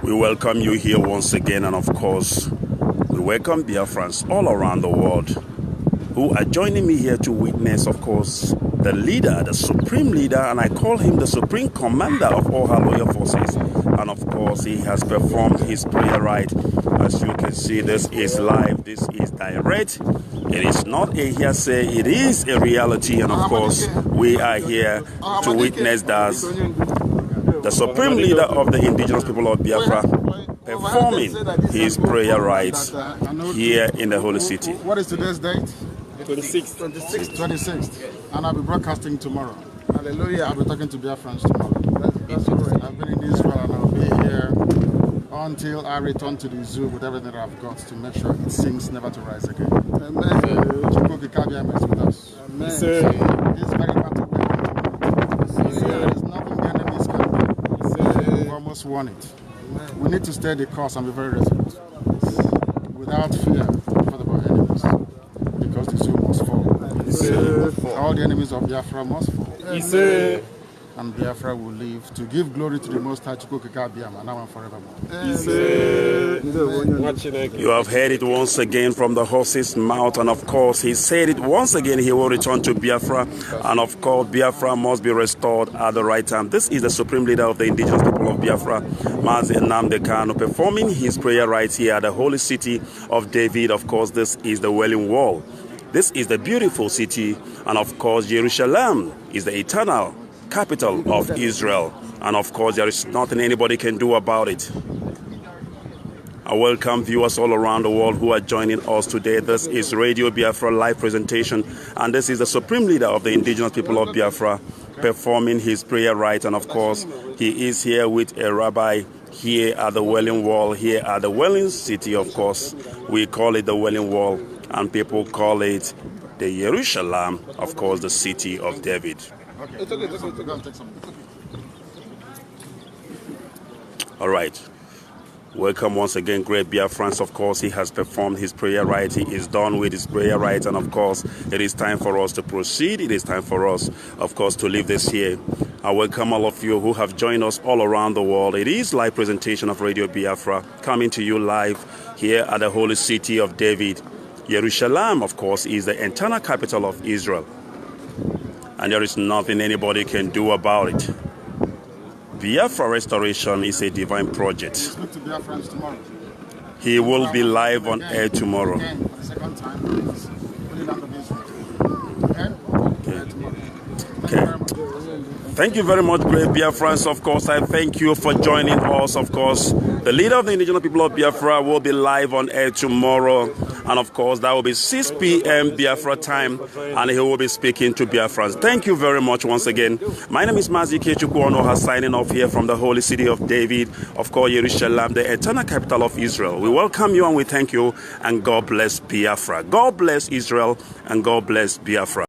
We welcome you here once again, and of course, we welcome Biafrans all around the world who are joining me here to witness, of course, the leader, the supreme leader, and I call him the supreme commander of all our loyal forces. And of course, he has performed his prayer rite. As you can see, this is live, this is direct. It is not a hearsay, it is a reality. And of course, we are here to witness that the supreme leader of the indigenous people of Biafra performing his prayer rites here in the holy city. What is today's date? 26th. 26th. And I'll be broadcasting tomorrow. Hallelujah. I'll be talking to Biafrans tomorrow. That's right. I've been in Israel and I'll be here until I return to the zoo with everything that I've got to make sure it sings never to rise again. Amen. Chukwuka Kabiama is with us. Amen. This very battle there is nothing the enemies can do. We almost won it. Amen. We need to stay the course and be very resolute. Without fear for the enemies. Because the zoo must fall. All the enemies of Biafra must fall. And Biafra will live to give glory to the Most High Chukwuka Kabiama now and forevermore. You have heard it once again from the horse's mouth, and of course he said it once again, he will return to Biafra, and of course Biafra must be restored at the right time. This is the supreme leader of the indigenous people of Biafra, Mazi Nnamdi Kanu, performing his prayer rites here at the holy city of David. Of course, this is the Wailing Wall. This is the beautiful city, and of course Jerusalem is the eternal capital of Israel, and of course there is nothing anybody can do about it. I welcome viewers all around the world who are joining us today. This is Radio Biafra live presentation, and this is the supreme leader of the indigenous people of Biafra performing his prayer rite. And of course he is here with a rabbi here at the Wailing Wall, here at the Wailing City. Of course we call it the Wailing Wall, and people call it the Jerusalem, of course the city of David. All right. Welcome once again, great Biafrans. Of course, he has performed his prayer rite. He is done with his prayer rite. And of course, it is time for us to proceed. It is time for us, of course, to leave this here. I welcome all of you who have joined us all around the world. It is live presentation of Radio Biafra coming to you live here at the holy city of David. Jerusalem, of course, is the eternal capital of Israel. And there is nothing anybody can do about it. Biafra restoration is a divine project. Speak to Biafrans tomorrow. He will be live on air tomorrow. Again, for the second time, please. Put it under this. Thank you very much, great Biafrans. Of course, I thank you for joining us. Of course, the leader of the indigenous people of Biafra will be live on air tomorrow. And of course, that will be 6 p.m. Biafra time, and he will be speaking to Biafrans. Thank you very much once again. My name is Mazi Chukwuonoha, signing off here from the holy city of David, of course, Jerusalem, the eternal capital of Israel. We welcome you and we thank you, and God bless Biafra. God bless Israel, and God bless Biafra.